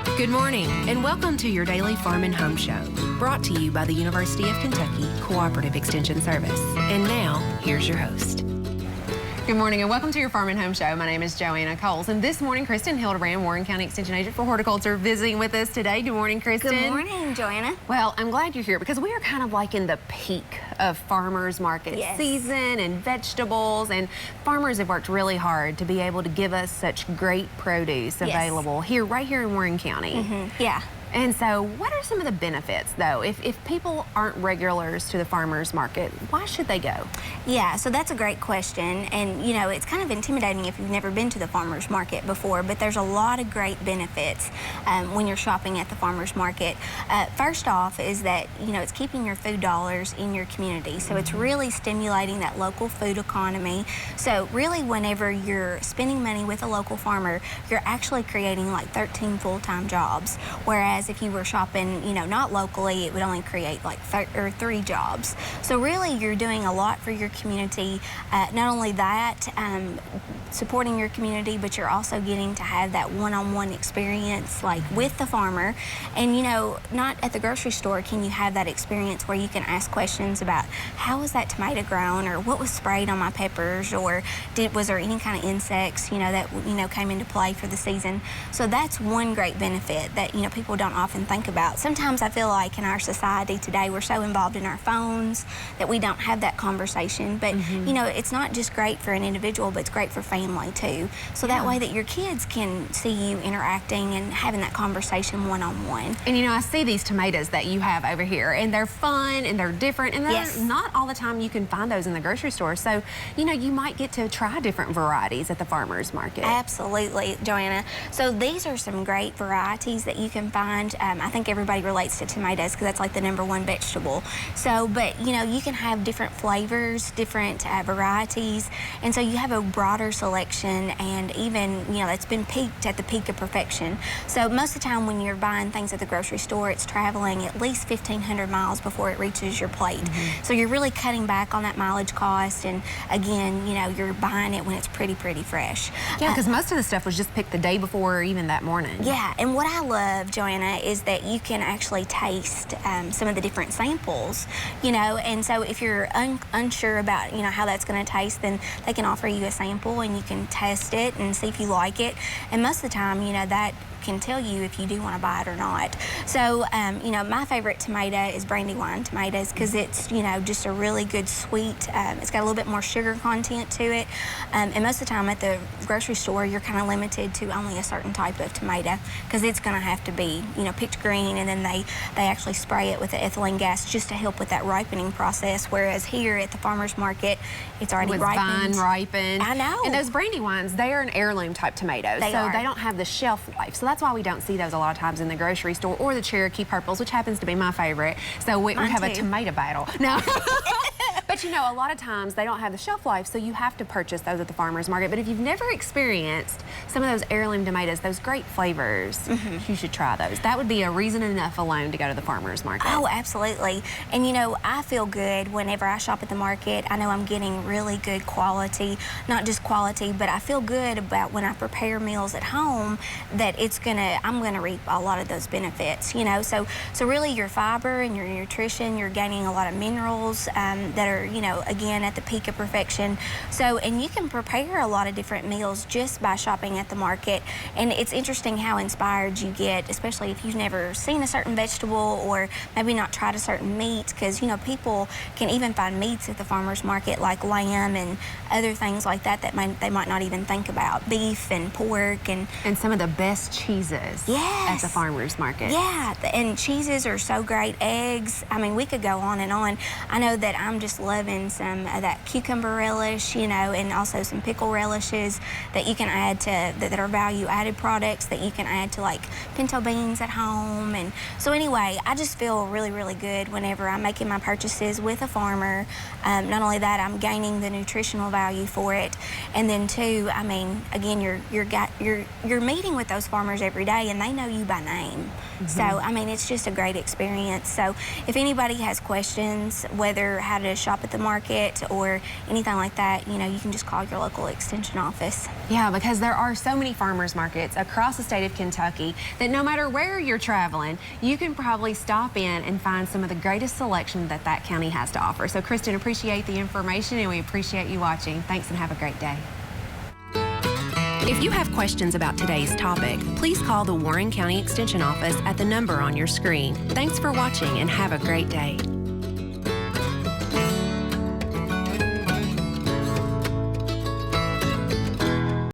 Good morning, and welcome to your daily Farm and Home Show, brought to you by the University of Kentucky Cooperative Extension Service. And now, here's your host. Good morning and welcome to your Farm and Home Show. My name is Joanna Coles, and this morning Kristin Hildabrand, Warren County Extension Agent for Horticulture, visiting with us today. Good morning, Kristin. Good morning, Joanna. Well, I'm glad you're here because we are kind of like in the peak of farmers market season and vegetables, and farmers have worked really hard to be able to give us such great produce available right here in Warren County. Yeah. And so what are some of the benefits, though? If people aren't regulars to the farmer's market, why should they go? Yeah, so that's a great question. And, you know, it's kind of intimidating if you've never been to the farmer's market before, but there's a lot of great benefits when you're shopping at the farmer's market. First off is that, you know, it's keeping your food dollars in your community. So it's really stimulating that local food economy. So really, whenever you're spending money with a local farmer, you're actually creating like 13 full-time jobs. Whereas if you were shopping, you know, not locally, it would only create like 3 jobs. So really, you're doing a lot for your community. Not only that, supporting your community, but you're also getting to have that one-on-one experience, like with the farmer. And you know, not at the grocery store can you have that experience where you can ask questions about how was that tomato grown, or what was sprayed on my peppers, or was there any kind of insects, you know, that came into play for the season. So that's one great benefit that, you know, people don't often think about. Sometimes I feel like in our society today we're so involved in our phones that we don't have that conversation. But you know, it's not just great for an individual, but it's great for family too. So that way that your kids can see you interacting and having that conversation one-on-one. And you know, I see these tomatoes that you have over here, and they're fun and they're different, and they're not all the time you can find those in the grocery store. So, you know, you might get to try different varieties at the farmer's market. Absolutely, Joanna. So these are some great varieties that you can find. I think everybody relates to tomatoes because that's like the #1 vegetable. So, but you know, you can have different flavors, different varieties, and so you have a broader selection, and even, you know, it's been peaked at the peak of perfection. So most of the time when you're buying things at the grocery store, it's traveling at least 1,500 miles before it reaches your plate. So you're really cutting back on that mileage cost, and again, you know, you're buying it when it's pretty fresh. Yeah, because most of the stuff was just picked the day before or even that morning. Yeah, and what I love, Joanna, is that you can actually taste some of the different samples, you know, and so if you're unsure about, you know, how that's going to taste, then they can offer you a sample and you can test it and see if you like it. And most of the time, you know, that can tell you if you do want to buy it or not. So, you know, my favorite tomato is Brandywine tomatoes because it's, you know, just a really good sweet, it's got a little bit more sugar content to it. And most of the time at the grocery store, you're kind of limited to only a certain type of tomato because it's going to have to be, you know, picked green, and then they actually spray it with the ethylene gas just to help with that ripening process. Whereas here at the farmer's market, it's already ripened. Vine ripened. I know. And those Brandywines, they are an heirloom type tomato, they don't have the shelf life. So that's why we don't see those a lot of times in the grocery store, or the Cherokee purples, which happens to be my favorite. So we have a tomato battle. No. But you know, a lot of times they don't have the shelf life, so you have to purchase those at the farmer's market. But if you've never experienced some of those heirloom tomatoes, those great flavors, you should try those. That would be a reason enough alone to go to the farmer's market. Oh, absolutely. And you know, I feel good whenever I shop at the market. I know I'm getting really good quality, not just quality, but I feel good about when I prepare meals at home that I'm gonna reap a lot of those benefits, you know. So really your fiber and your nutrition, you're gaining a lot of minerals that are, you know, again, at the peak of perfection. So, and you can prepare a lot of different meals just by shopping at the market. And it's interesting how inspired you get, especially if you've never seen a certain vegetable or maybe not tried a certain meat, because, you know, people can even find meats at the farmer's market like lamb and other things like that they might not even think about. Beef and pork and some of the best cheeses at the farmer's market. Yeah, and cheeses are so great. Eggs, I mean, we could go on and on. I know that I'm just loving some of that cucumber relish, you know, and also some pickle relishes that you can add to, that are value-added products that you can add to like pinto beans at home. And so anyway, I just feel really good whenever I'm making my purchases with a farmer. Not only that, I'm gaining the nutritional value for it, and then too, I mean, again, you're meeting with those farmers every day, and they know you by name. So, I mean, it's just a great experience. So if anybody has questions, whether how to shop at the market or anything like that, you know, you can just call your local extension office. Yeah, because there are so many farmers markets across the state of Kentucky that no matter where you're traveling, you can probably stop in and find some of the greatest selection that that county has to offer. So Kristin, appreciate the information and we appreciate you watching. Thanks and have a great day. If you have questions about today's topic, please call the Warren County Extension Office at the number on your screen. Thanks for watching and have a great day.